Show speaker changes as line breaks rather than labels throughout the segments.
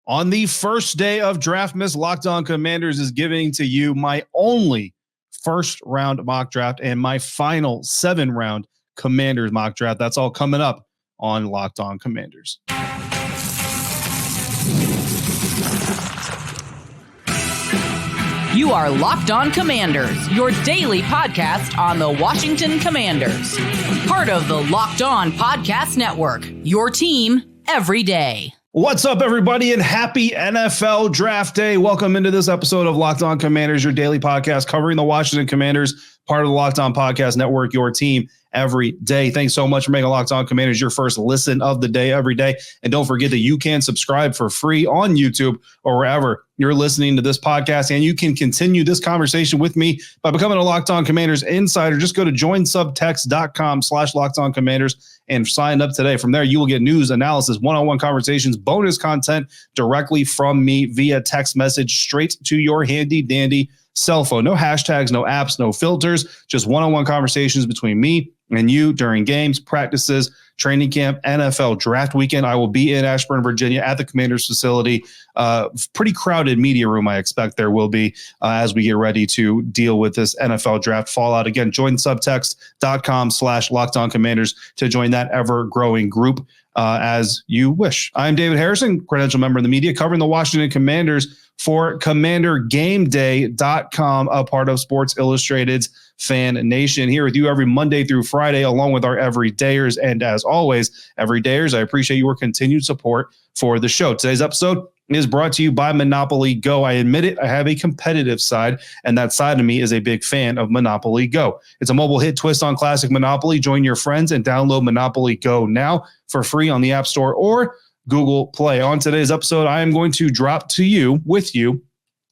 On the first day of Draftmas, Locked On Commanders is giving to you my only first round mock draft and my final 7-round Commanders mock draft. That's all coming up on Locked On Commanders.
You are Locked On Commanders, your daily podcast on the Washington Commanders. Part of the Locked On Podcast Network, your team every day.
What's up, everybody, and happy NFL Draft Day. Welcome into this episode of Locked On Commanders, your daily podcast covering the Washington Commanders, part of the Locked On Podcast Network, your team every day. Thanks so much for making Locked On Commanders your first listen of the day every day. And don't forget that you can subscribe for free on YouTube or wherever you're listening to this podcast. And you can continue this conversation with me by becoming a Locked On Commanders insider. Just go to joinsubtext.com/LockedOnCommanders and sign up today. From there, you will get news, analysis, one-on-one conversations, bonus content directly from me via text message straight to your handy dandy cell phone. No hashtags, no apps, no filters, just one-on-one conversations between me and you during games, practices, training camp, NFL draft weekend. I will be in Ashburn, Virginia at the Commanders facility. Pretty crowded media room, I expect there will be as we get ready to deal with this NFL draft fallout. Again, join subtext.com/LockedOnCommanders to join that ever-growing group as you wish. I'm David Harrison, credential member of the media covering the Washington Commanders for CommanderGameDay.com, a part of Sports Illustrated's FanNation. Here with you every Monday through Friday, along with our everydayers. And as always, everydayers, I appreciate your continued support for the show. Today's episode is brought to you by Monopoly Go. I admit it, I have a competitive side, and that side of me is a big fan of Monopoly Go. It's a mobile hit twist on classic Monopoly. Join your friends and download Monopoly Go now for free on the App Store or Google Play. On today's episode, I am going to drop to you, with you,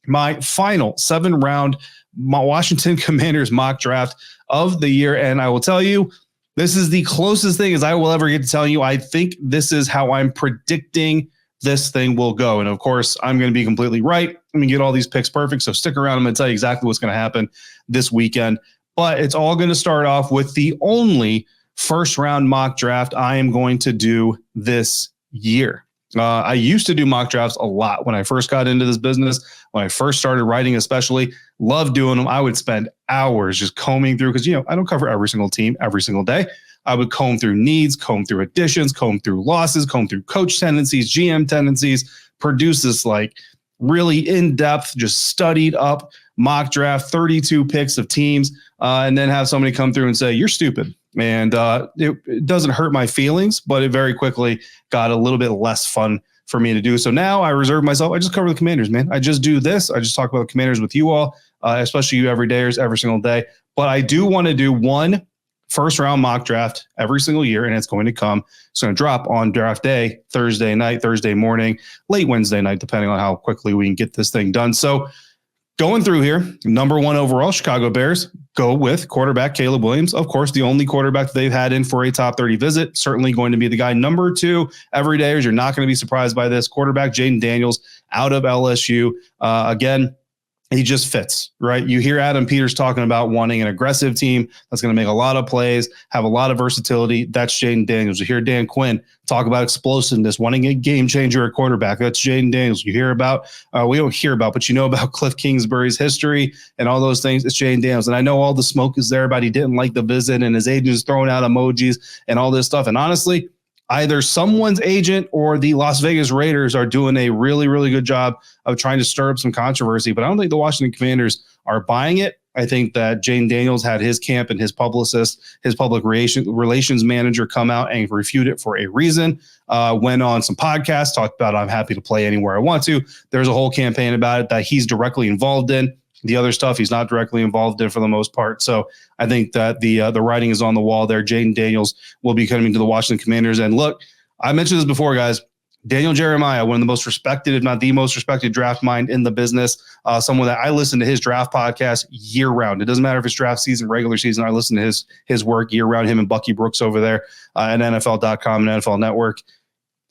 my final 7-round Washington Commanders mock draft of the year. And I will tell you, this is the closest thing as I will ever get to telling you. I think this is how I'm predicting this thing will go. And of course, I'm going to be completely right. I'm going to get all these picks perfect. So stick around. I'm going to tell you exactly what's going to happen this weekend. But it's all going to start off with the only first round mock draft I am going to do this year. I used to do mock drafts a lot when I first got into this business, when I first started writing, especially. Loved doing them. I would spend hours just combing through because, I don't cover every single team every single day. I would comb through needs, comb through additions, comb through losses, comb through coach tendencies, GM tendencies, produce this like really in-depth, just studied up mock draft, 32 picks of teams, and then have somebody come through and say, you're stupid. And it doesn't hurt my feelings, but it very quickly got a little bit less fun for me to do. So now I reserve myself. I just cover the Commanders, man. I just do this. I just talk about the Commanders with you all, especially you everydayers every single day. But I do want to do one first round mock draft every single year, and it's going to come. It's going to drop on draft day, Thursday night, Thursday morning, late Wednesday night, depending on how quickly we can get this thing done. So going through here, number 1 overall, Chicago Bears go with quarterback Caleb Williams. Of course, the only quarterback that they've had in for a top 30 visit. Certainly going to be the guy. Number 2, everydayers, you're not going to be surprised by this. Quarterback Jaden Daniels out of LSU. Again, he just fits, right? You hear Adam Peters talking about wanting an aggressive team that's going to make a lot of plays, have a lot of versatility. That's Jaden Daniels. You hear Dan Quinn talk about explosiveness, wanting a game changer at quarterback. That's Jaden Daniels. You hear about, we don't hear about, but you know about Cliff Kingsbury's history and all those things. It's Jaden Daniels. And I know all the smoke is there about he didn't like the visit and his agent is throwing out emojis and all this stuff. And honestly, either someone's agent or the Las Vegas Raiders are doing a really, really good job of trying to stir up some controversy. But I don't think the Washington Commanders are buying it. I think that Jaden Daniels had his camp and his publicist, his public relations manager come out and refute it for a reason. Went on some podcasts, talked about I'm happy to play anywhere I want to. There's a whole campaign about it that he's directly involved in. The other stuff he's not directly involved in for the most part. So I think that the writing is on the wall there. Jaden Daniels will be coming to the Washington Commanders. And look, I mentioned this before, guys. Daniel Jeremiah, one of the most respected, if not the most respected draft mind in the business, someone that I listen to his draft podcast year round. It doesn't matter if it's draft season, regular season. I listen to his work year round, him and Bucky Brooks over there at NFL.com and NFL Network.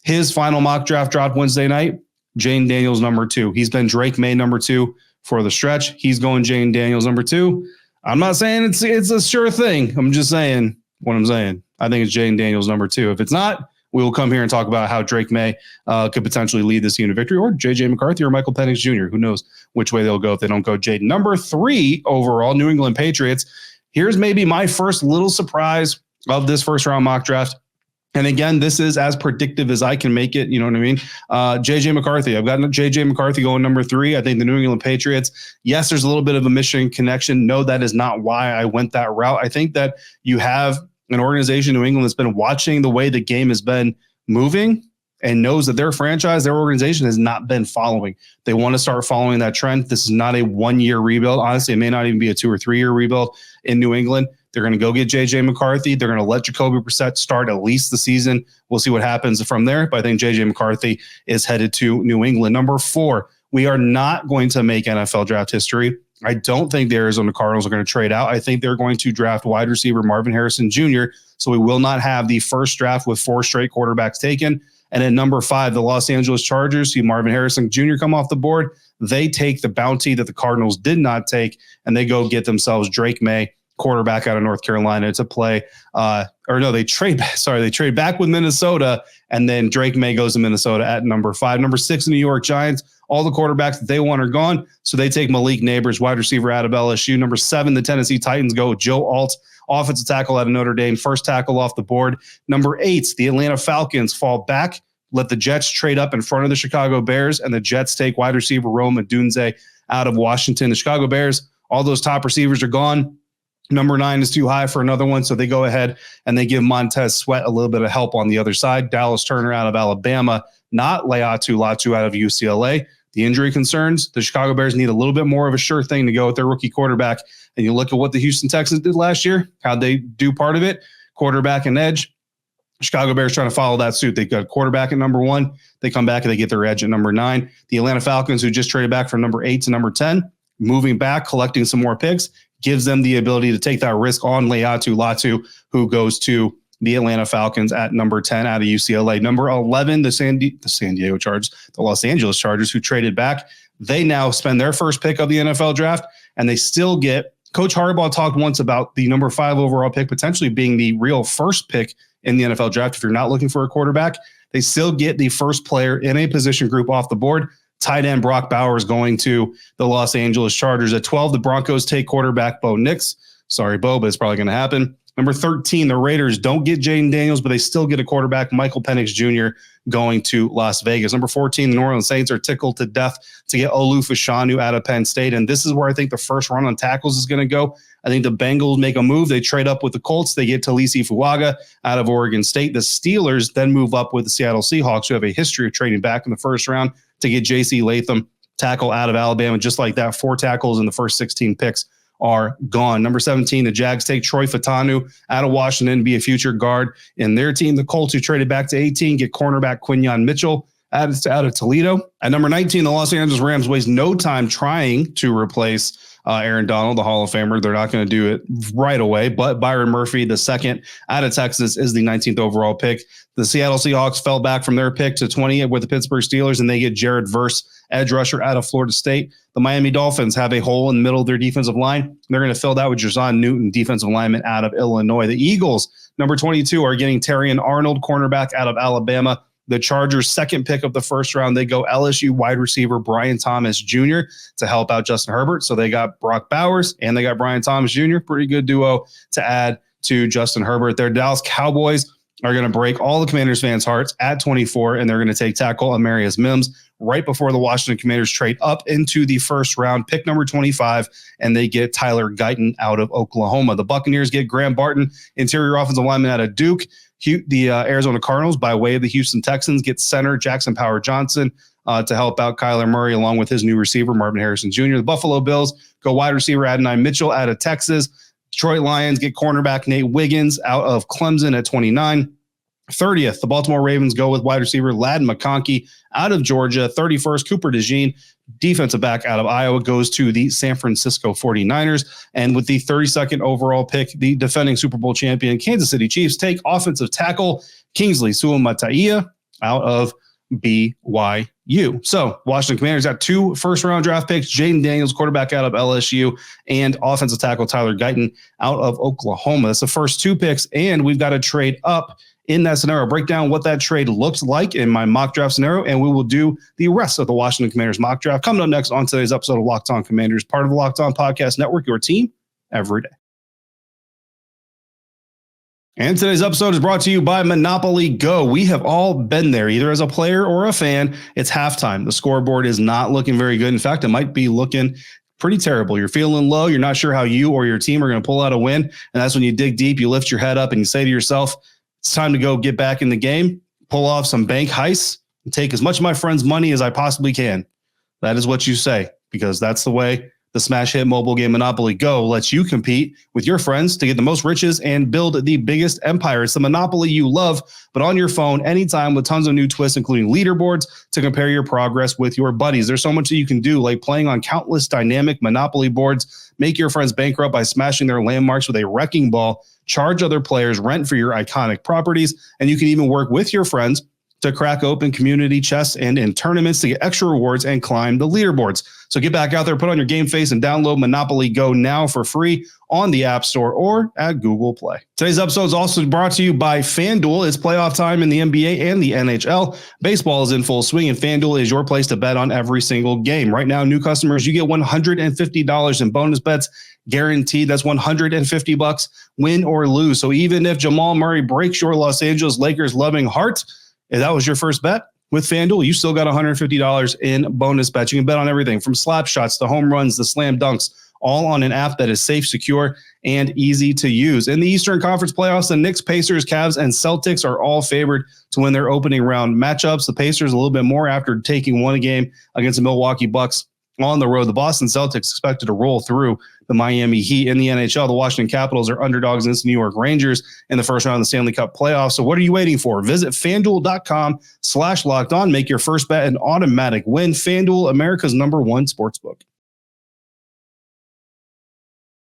His final mock draft dropped Wednesday night. Jaden Daniels, number 2. He's been Drake May, number 2. For the stretch. He's going Jaden Daniels, number 2. I'm not saying it's a sure thing. I'm just saying what I'm saying. I think it's Jaden Daniels, number 2. If it's not, we will come here and talk about how Drake May could potentially lead this team to victory, or J.J. McCarthy or Michael Penix Jr. Who knows which way they'll go if they don't go Jade. Number 3 overall, New England Patriots. Here's maybe my first little surprise of this first round mock draft. And again, this is as predictive as I can make it. You know what I mean? J.J. McCarthy. I've got J.J. McCarthy going number 3. I think the New England Patriots, yes, there's a little bit of a mission connection. No, that is not why I went that route. I think that you have an organization in New England that's been watching the way the game has been moving and knows that their franchise, their organization has not been following. They want to start following that trend. This is not a 1-year rebuild. Honestly, it may not even be a 2 or 3 year rebuild in New England. They're going to go get J.J. McCarthy. They're going to let Jacoby Brissett start at least the season. We'll see what happens from there. But I think J.J. McCarthy is headed to New England. Number 4, we are not going to make NFL draft history. I don't think the Arizona Cardinals are going to trade out. I think they're going to draft wide receiver Marvin Harrison Jr. So we will not have the first draft with 4 straight quarterbacks taken. And at number 5, the Los Angeles Chargers see Marvin Harrison Jr. come off the board. They take the bounty that the Cardinals did not take, and they go get themselves Drake May, quarterback out of North Carolina, to play. They trade back with Minnesota, and then Drake May goes to Minnesota at number 5. Number 6, the New York Giants. All the quarterbacks that they want are gone, so they take Malik Neighbors, wide receiver out of LSU. Number 7, the Tennessee Titans go with Joe Alt, offensive tackle out of Notre Dame, first tackle off the board. Number 8, the Atlanta Falcons fall back, let the Jets trade up in front of the Chicago Bears, and the Jets take wide receiver Rome Odunze out of Washington. The Chicago Bears, all those top receivers are gone. Number 9 is too high for another one, so they go ahead and they give Montez Sweat a little bit of help on the other side. Dallas Turner out of Alabama, not Laiatu Latu out of UCLA. The injury concerns, the Chicago Bears need a little bit more of a sure thing to go with their rookie quarterback. And you look at what the Houston Texans did last year, how'd they do part of it? Quarterback and edge. Chicago Bears trying to follow that suit. They got quarterback at number 1. They come back and they get their edge at number 9. The Atlanta Falcons, who just traded back from number 8 to number 10, moving back, collecting some more picks, gives them the ability to take that risk on Laiatu Latu, who goes to the Atlanta Falcons at number 10 out of UCLA. Number 11, the Los Angeles Chargers, who traded back. They now spend their first pick of the NFL draft, and they still get – Coach Harbaugh talked once about the number 5 overall pick potentially being the real first pick in the NFL draft. If you're not looking for a quarterback, they still get the first player in a position group off the board. Tight end Brock Bowers going to the Los Angeles Chargers. At 12, the Broncos take quarterback Bo Nix. Sorry, Bo, but it's probably going to happen. Number 13, the Raiders don't get Jaden Daniels, but they still get a quarterback, Michael Penix Jr., going to Las Vegas. Number 14, the New Orleans Saints are tickled to death to get Olu Fashanu out of Penn State. And this is where I think the first run on tackles is going to go. I think the Bengals make a move. They trade up with the Colts. They get Talisi Fuaga out of Oregon State. The Steelers then move up with the Seattle Seahawks, who have a history of trading back in the first round to get J.C. Latham, tackle out of Alabama. Just like that, 4 tackles in the first 16 picks are gone. Number 17, the Jags take Troy Fatanu out of Washington to be a future guard in their team. The Colts, who traded back to 18, get cornerback Quinyon Mitchell out of Toledo. At number 19, the Los Angeles Rams waste no time trying to replace Aaron Donald, the Hall of Famer. They're not going to do it right away, but Byron Murphy, the second out of Texas, is the 19th overall pick. The Seattle Seahawks fell back from their pick to 20 with the Pittsburgh Steelers, and they get Jared Verse, edge rusher out of Florida State. The Miami Dolphins have a hole in the middle of their defensive line. They're going to fill that with Jazon Newton, defensive lineman out of Illinois. The Eagles, number 22, are getting Terrion Arnold, cornerback out of Alabama. The Chargers' second pick of the first round, they go LSU wide receiver Brian Thomas Jr. to help out Justin Herbert. So they got Brock Bowers and they got Brian Thomas Jr. Pretty good duo to add to Justin Herbert. Their Dallas Cowboys are going to break all the Commanders fans' hearts at 24, and they're going to take tackle Amarius Mims right before the Washington Commanders trade up into the first round, pick number 25, and they get Tyler Guyton out of Oklahoma. The Buccaneers get Graham Barton, interior offensive lineman out of Duke. The Arizona Cardinals, by way of the Houston Texans, get center Jackson Power Johnson to help out Kyler Murray, along with his new receiver, Marvin Harrison Jr. The Buffalo Bills go wide receiver Adonai Mitchell out of Texas. Detroit Lions get cornerback Nate Wiggins out of Clemson at 29. 30th, the Baltimore Ravens go with wide receiver Ladd McConkey out of Georgia. 31st, Cooper DeJean, defensive back out of Iowa, goes to the San Francisco 49ers. And with the 32nd overall pick, the defending Super Bowl champion Kansas City Chiefs take offensive tackle Kingsley Suamataia out of BYU. So Washington Commanders got 2 first-round draft picks, Jaden Daniels, quarterback out of LSU, and offensive tackle Tyler Guyton out of Oklahoma. That's the first 2 picks, and we've got to trade up in that scenario, break down what that trade looks like in my mock draft scenario, and we will do the rest of the Washington Commanders mock draft coming up next on today's episode of Locked On Commanders, part of the Locked On Podcast Network, your team every day. And today's episode is brought to you by Monopoly Go. We have all been there, either as a player or a fan. It's halftime. The scoreboard is not looking very good. In fact, it might be looking pretty terrible. You're feeling low. You're not sure how you or your team are going to pull out a win. And that's when you dig deep, you lift your head up and you say to yourself, it's time to go get back in the game, pull off some bank heists, and take as much of my friend's money as I possibly can. That is what you say, because that's the way the smash hit mobile game Monopoly Go lets you compete with your friends to get the most riches and build the biggest empire. It's the Monopoly you love, but on your phone anytime with tons of new twists, including leaderboards to compare your progress with your buddies. There's so much that you can do, like playing on countless dynamic Monopoly boards, make your friends bankrupt by smashing their landmarks with a wrecking ball, charge other players rent for your iconic properties, and you can even work with your friends to crack open community chests and in tournaments to get extra rewards and climb the leaderboards. So get back out there, put on your game face, and download Monopoly Go now for free on the App Store or at Google Play. Today's episode is also brought to you by FanDuel. It's playoff time in the NBA and the NHL. Baseball is in full swing, and FanDuel is your place to bet on every single game. Right now, new customers, you get $150 in bonus bets guaranteed. That's $150 win or lose. So even if Jamal Murray breaks your Los Angeles Lakers loving heart, if that was your first bet with FanDuel, you still got $150 in bonus bets. You can bet on everything from slap shots to home runs to slam dunks, all on an app that is safe, secure, and easy to use. In the Eastern Conference playoffs, the Knicks, Pacers, Cavs, and Celtics are all favored to win their opening round matchups. The Pacers a little bit more after taking one game against the Milwaukee Bucks on the road. The Boston Celtics expected to roll through the Miami Heat. In the NHL, the Washington Capitals are underdogs against the New York Rangers in the first round of the Stanley Cup playoffs. So what are you waiting for? Visit FanDuel.com/lockedon. Make your first bet an automatic win. FanDuel, America's #1 sportsbook.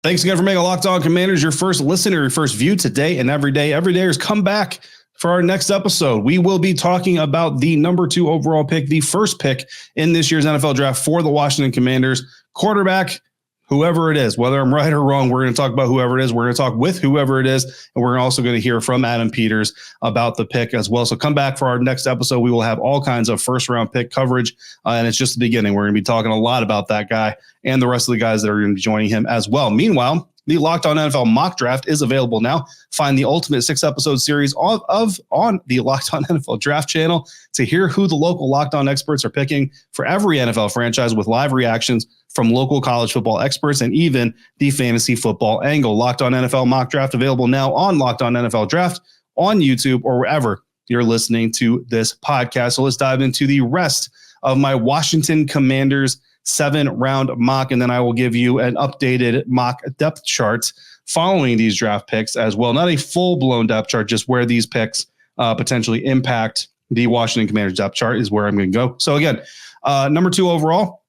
Thanks again for making Locked On Commanders your first listen or your first view today and every day. Everydayers, come back for our next episode. We will be talking about the #2 overall pick, the first pick in this year's NFL draft for the Washington Commanders. Quarterback, whoever it is, whether I'm right or wrong, we're going to talk about whoever it is. We're going to talk with whoever it is. And we're also going to hear from Adam Peters about the pick as well. So come back for our next episode. We will have all kinds of first round pick coverage. And it's just the beginning. We're going to be talking a lot about that guy and the rest of the guys that are going to be joining him as well. Meanwhile, the Locked On NFL mock draft is available now. Find the ultimate 6-episode series on the Locked On NFL draft channel to hear who the local Locked On experts are picking for every NFL franchise, with live reactions from local college football experts and even the fantasy football angle. Locked On NFL mock draft available now on Locked On NFL Draft on YouTube or wherever you're listening to this podcast. So let's dive into the rest of my Washington Commanders 7-round mock, and then I will give you an updated mock depth chart following these draft picks as well. Not a full-blown depth chart, just where these picks potentially impact the Washington Commanders depth chart is where I'm going to go. So again, #2 overall,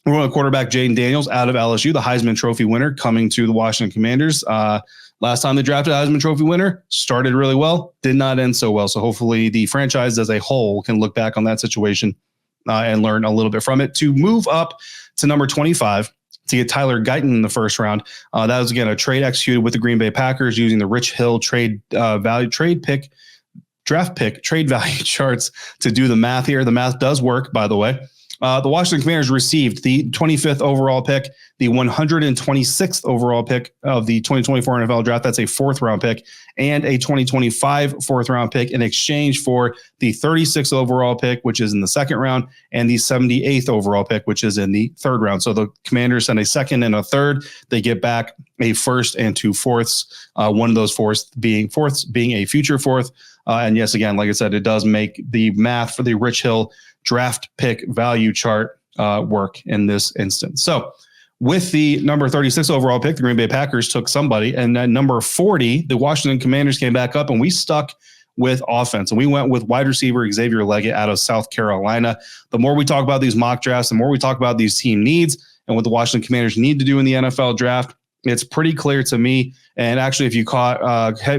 we're going to quarterback Jaden Daniels out of LSU, the Heisman Trophy winner, coming to the Washington Commanders. Last time they drafted a Heisman Trophy winner, started really well, did not end so well. So hopefully the franchise as a whole can look back on that situation and learn a little bit from it. To move up to number 25 to get Tyler Guyton in the first round. That was, again, a trade executed with the Green Bay Packers using the Rich Hill draft pick trade value charts to do the math here. The math does work, by the way. The Washington Commanders received the 25th overall pick, the 126th overall pick of the 2024 NFL draft. That's a 4th-round pick, and a 2025 4th-round pick in exchange for the 36th overall pick, which is in the 2nd round, and the 78th overall pick, which is in the 3rd round. So the Commanders send a 2nd and a 3rd. They get back a 1st and 2 4ths, one of those 4ths being a future 4th. And yes, again, like I said, it does make the math for the Rich Hill draft pick value chart work in this instance. So with the number 36 overall pick, the Green Bay Packers took somebody, and at number 40, the Washington Commanders came back up, and we stuck with offense, and we went with wide receiver Xavier Leggett out of South Carolina. The more we talk about these mock drafts, the more we talk about these team needs and what the Washington Commanders need to do in the NFL draft, it's pretty clear to me. And actually, if you caught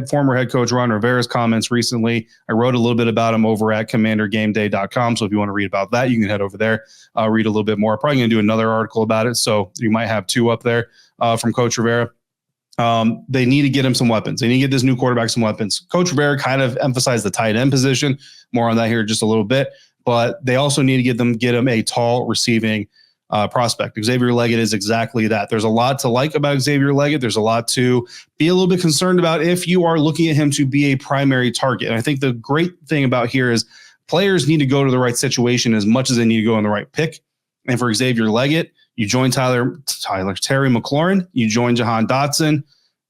former head coach Ron Rivera's comments recently, I wrote a little bit about him over at commandergameday.com. So if you want to read about that, you can head over there, read a little bit more. Probably going to do another article about it. So you might have 2 up there from Coach Rivera. They need to get him some weapons. They need to get this new quarterback some weapons. Coach Rivera kind of emphasized the tight end position. More on that here just a little bit. But they also need to get him a tall receiving prospect. Xavier Leggett is exactly that. There's a lot to like about Xavier Leggett. There's a lot to be a little bit concerned about if you are looking at him to be a primary target. And I think the great thing about here is players need to go to the right situation as much as they need to go in the right pick. And for Xavier Leggett, you join Terry McLaurin, you join Jahan Dotson,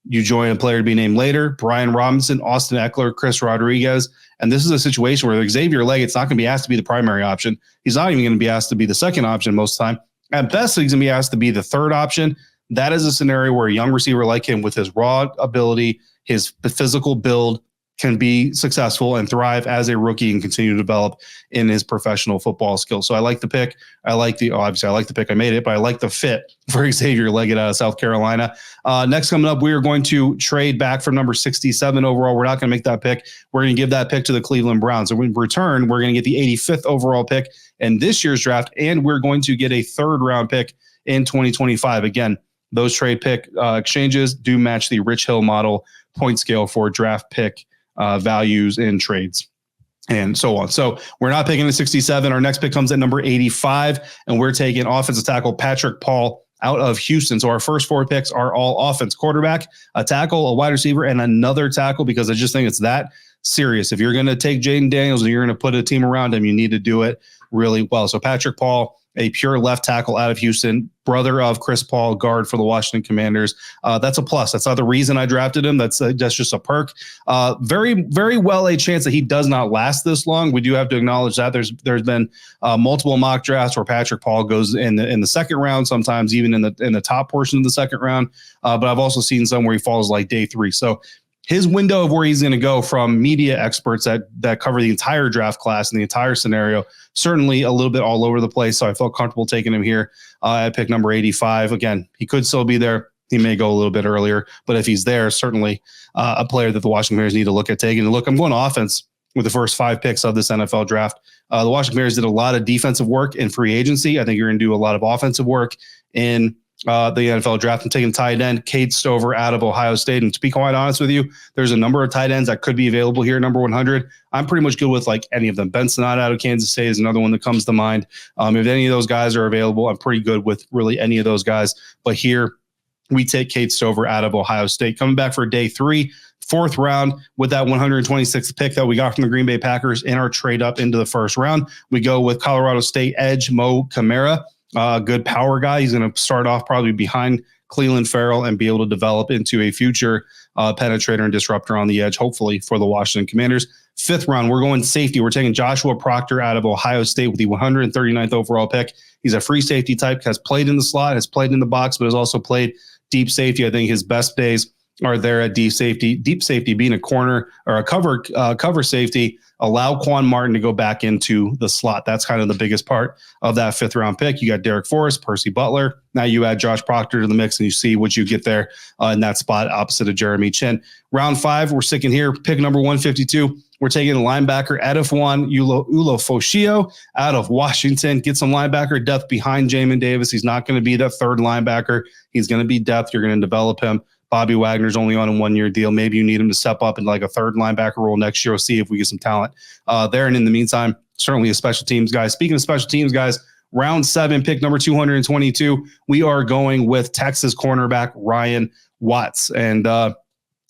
you join a player to be named later, Brian Robinson, Austin Eckler, Chris Rodriguez. And this is a situation where Xavier Leggett's not going to be asked to be the primary option. He's not even going to be asked to be the second option most of the time. At best, he's going to be asked to be the third option. That is a scenario where a young receiver like him with his raw ability, his physical build, can be successful and thrive as a rookie and continue to develop in his professional football skills. So I like the pick. Obviously I like the pick. I made it, but I like the fit for Xavier Leggett out of South Carolina. Next coming up, we are going to trade back from number 67 overall. We're not going to make that pick. We're going to give that pick to the Cleveland Browns. So in return, we're going to get the 85th overall pick in this year's draft, and we're going to get a third round pick in 2025. Again, those trade pick exchanges do match the Rich Hill model point scale for draft pick values in trades and so on. So we're not picking the 67. Our next pick comes at number 85, and we're taking offensive tackle Patrick Paul out of Houston. So our first four picks are all offense: quarterback, a tackle, a wide receiver, and another tackle, because I just think it's that serious. If you're going to take Jaden Daniels and you're going to put a team around him, you need to do it really well. So Patrick Paul, a pure left tackle out of Houston, brother of Chris Paul, guard for the Washington Commanders. That's a plus. That's not the reason I drafted him. That's just a perk. Very, very well a chance that he does not last this long. We do have to acknowledge that there's been multiple mock drafts where Patrick Paul goes in the second round, sometimes even in the top portion of the second round. But I've also seen some where he falls like day 3. So his window of where he's going to go from media experts that cover the entire draft class and the entire scenario, certainly a little bit all over the place. So I felt comfortable taking him here at pick number 85. Again, he could still be there. He may go a little bit earlier, but if he's there, certainly a player that the Washington Commanders need to look at taking. And look, I'm going offense with the first 5 picks of this NFL draft. The Washington Commanders did a lot of defensive work in free agency. I think you're going to do a lot of offensive work in the NFL draft. I'm taking tight end Cade Stover out of Ohio State. And to be quite honest with you, there's a number of tight ends that could be available here, number 100. I'm pretty much good with like any of them. Ben Sinnott out of Kansas State is another one that comes to mind. If any of those guys are available, I'm pretty good with really any of those guys. But here we take Cade Stover out of Ohio State. Coming back for day 3, 4th round with that 126th pick that we got from the Green Bay Packers in our trade up into the first round. We go with Colorado State edge Mo Kamara. Good power guy. He's going to start off probably behind Cleveland Farrell and be able to develop into a future penetrator and disruptor on the edge, hopefully, for the Washington Commanders. 5th round, we're going safety. We're taking Joshua Proctor out of Ohio State with the 139th overall pick. He's a free safety type, has played in the slot, has played in the box, but has also played deep safety. I think his best days are there at deep safety. Deep safety being a corner or a cover safety, allow Quan Martin to go back into the slot. That's kind of the biggest part of that 5th round pick. You got Derek Forrest, Percy Butler. Now you add Josh Proctor to the mix and you see what you get there in that spot opposite of Jeremy Chin. Round 5, we're sticking here. Pick number 152. We're taking the linebacker Edifwan Ulofoshio out of Washington. Get some linebacker depth behind Jamin Davis. He's not going to be that third linebacker. He's going to be depth. You're going to develop him. Bobby Wagner's only on a 1-year deal. Maybe you need him to step up in like a third linebacker role next year. We'll see if we get some talent there. And in the meantime, certainly a special teams guy. Speaking of special teams guys, round 7, pick number 222, we are going with Texas cornerback Ryan Watts. And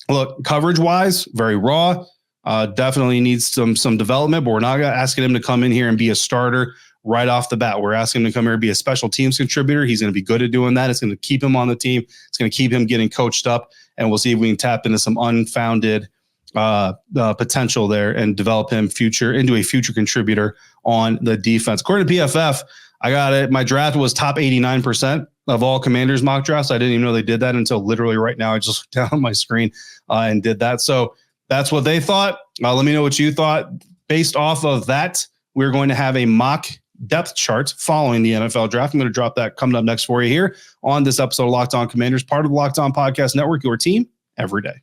look, coverage-wise, very raw. Definitely needs some development, but we're not asking him to come in here and be a starter right off the bat. We're asking him to come here and be a special teams contributor. He's going to be good at doing that. It's going to keep him on the team. It's going to keep him getting coached up, and we'll see if we can tap into some unfounded potential there and develop him into a future contributor on the defense. According to PFF, I got it. My draft was top 89% of all Commanders mock drafts. I didn't even know they did that until literally right now. I just looked down on my screen and did that. So that's what they thought. Let me know what you thought. Based off of that, we're going to have a mock depth chart following the NFL draft. I'm going to drop that coming up next for you here on this episode of Locked On Commanders, part of the Locked On Podcast Network, your team every day.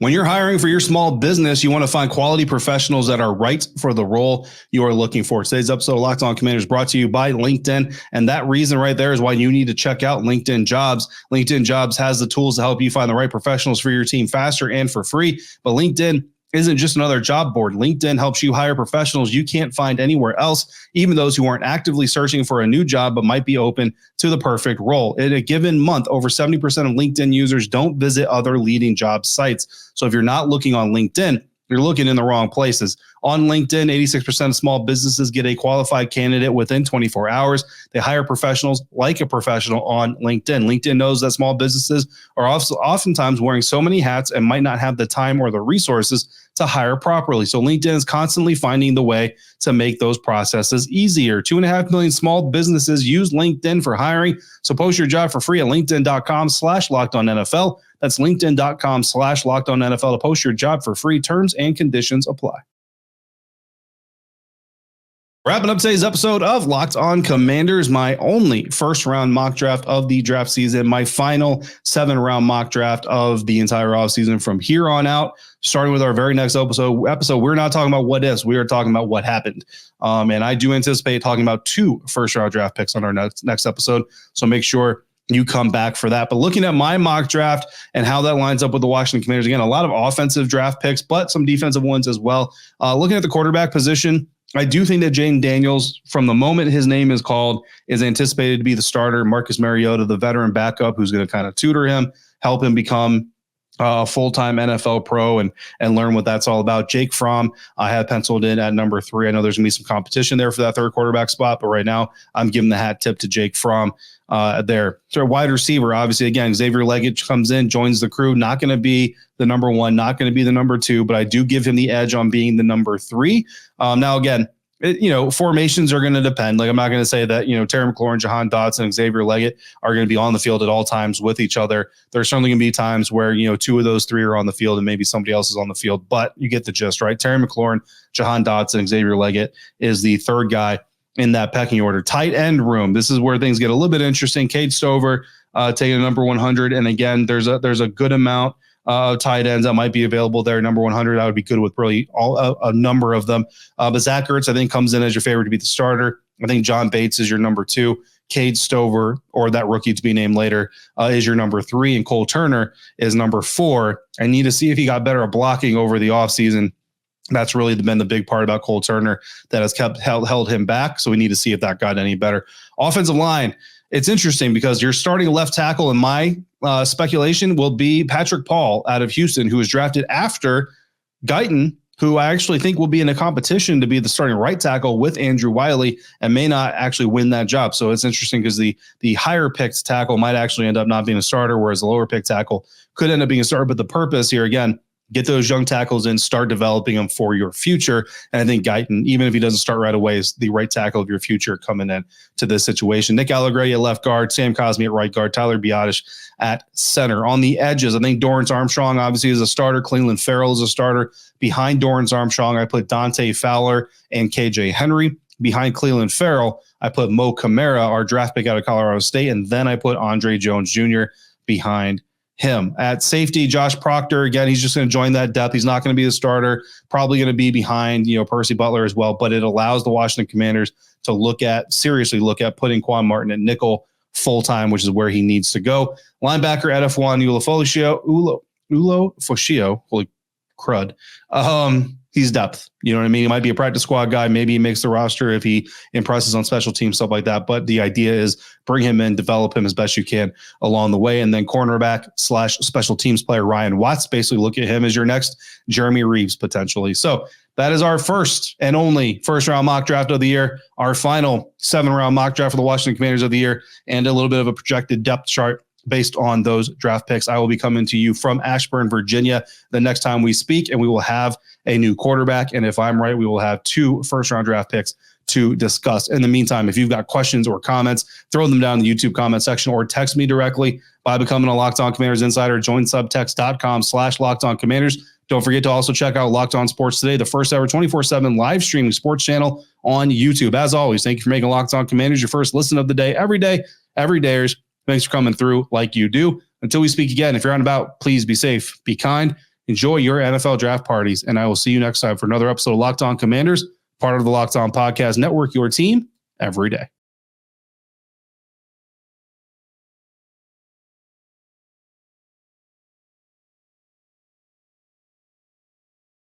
When you're hiring for your small business, you want to find quality professionals that are right for the role you are looking for. Today's episode of Locked On Commanders brought to you by LinkedIn. And that reason right there is why you need to check out LinkedIn Jobs. LinkedIn Jobs has the tools to help you find the right professionals for your team faster and for free. But LinkedIn isn't just another job board. LinkedIn helps you hire professionals you can't find anywhere else, even those who aren't actively searching for a new job but might be open to the perfect role. In a given month, over 70% of LinkedIn users don't visit other leading job sites. So if you're not looking on LinkedIn, you're looking in the wrong places. On LinkedIn, 86% of small businesses get a qualified candidate within 24 hours. They hire professionals like a professional on LinkedIn. LinkedIn knows that small businesses are oftentimes wearing so many hats and might not have the time or the resources to hire properly. So LinkedIn is constantly finding the way to make those processes easier. 2.5 million small businesses use LinkedIn for hiring. So post your job for free at linkedin.com/LockedOnNFL. That's linkedin.com/LockedOnNFL to post your job for free. Terms and conditions apply. Wrapping up today's episode of Locked On Commanders, my only first-round mock draft of the draft season, my final 7-round mock draft of the entire offseason from here on out, starting with our very next episode, we're not talking about what ifs, we are talking about what happened. And I do anticipate talking about 2 first-round draft picks on our next episode, so make sure you come back for that. But looking at my mock draft and how that lines up with the Washington Commanders, again, a lot of offensive draft picks, but some defensive ones as well. Looking at the quarterback position, I do think that Jayden Daniels, from the moment his name is called, is anticipated to be the starter. Marcus Mariota, the veteran backup, who's going to kind of tutor him, help him become a full-time NFL pro and learn what that's all about. Jake Fromm, I have penciled in at number 3. I know there's going to be some competition there for that third quarterback spot, but right now I'm giving the hat tip to Jake Fromm there. So wide receiver, obviously, again, Xavier Leggett comes in, joins the crew, not going to be the number 1, not going to be the number 2, but I do give him the edge on being the number 3. Now, again, formations are going to depend. Like, I'm not going to say that, Terry McLaurin, Jahan Dotson, and Xavier Leggett are going to be on the field at all times with each other. There's certainly going to be times where, 2 of those 3 are on the field and maybe somebody else is on the field, but you get the gist, right? Terry McLaurin, Jahan Dotson, and Xavier Leggett is the third guy in that pecking order. Tight end room. This is where things get a little bit interesting. Cade Stover taking a number 100. And again, there's a good amount of tight ends that might be available there. Number 100, I would be good with really a number of them. But Zach Ertz, I think, comes in as your favorite to be the starter. I think John Bates is your number 2. Cade Stover, or that rookie to be named later, is your number 3. And Cole Turner is number 4. I need to see if he got better at blocking over the offseason. That's really been the big part about Cole Turner that has held him back. So we need to see if that got any better. Offensive line. It's interesting because your starting left tackle in my speculation will be Patrick Paul out of Houston, who was drafted after Guyton, who I actually think will be in a competition to be the starting right tackle with Andrew Wiley and may not actually win that job. So it's interesting because the higher picked tackle might actually end up not being a starter, whereas the lower picked tackle could end up being a starter. But the purpose here, again, get those young tackles in, start developing them for your future. And I think Guyton, even if he doesn't start right away, is the right tackle of your future coming in to this situation. Nick Allegretti at left guard, Sam Cosmi at right guard, Tyler Biadasz at center. On the edges, I think Dorrance Armstrong obviously is a starter. Cleveland Farrell is a starter. Behind Dorrance Armstrong, I put Dante Fowler and KJ Henry. Behind Cleveland Farrell, I put Mo Camara, our draft pick out of Colorado State, and then I put Andre Jones Jr. behind him. At safety, Josh Proctor, again, he's just going to join that depth. He's not going to be the starter, probably going to be behind, Percy Butler as well, but it allows the Washington Commanders to seriously look at putting Quan Martin at nickel full-time, which is where he needs to go. Linebacker, Edefwan Ulo-Foshio, holy crud. He's depth. You know what I mean? He might be a practice squad guy. Maybe he makes the roster if he impresses on special teams, stuff like that. But the idea is bring him in, develop him as best you can along the way. And then cornerback / special teams player Ryan Watts, basically look at him as your next Jeremy Reeves potentially. So that is our first and only first-round mock draft of the year, our final 7-round mock draft for the Washington Commanders of the year, and a little bit of a projected depth chart based on those draft picks. I will be coming to you from Ashburn, Virginia, the next time we speak, and we will have a new quarterback. And if I'm right, we will have 2 first-round draft picks to discuss. In the meantime, if you've got questions or comments, throw them down in the YouTube comment section or text me directly by becoming a Locked On Commanders Insider. Join subtext.com/LockedOnCommanders. Don't forget to also check out Locked On Sports Today, the first ever 24/7 live streaming sports channel on YouTube. As always, thank you for making Locked On Commanders your first listen of the day, every dayers. Thanks for coming through like you do. Until we speak again, if you're on about, please be safe, be kind, Enjoy your NFL draft parties, and I will see you next time for another episode of Locked On Commanders, part of the Locked On Podcast Network, your team every day.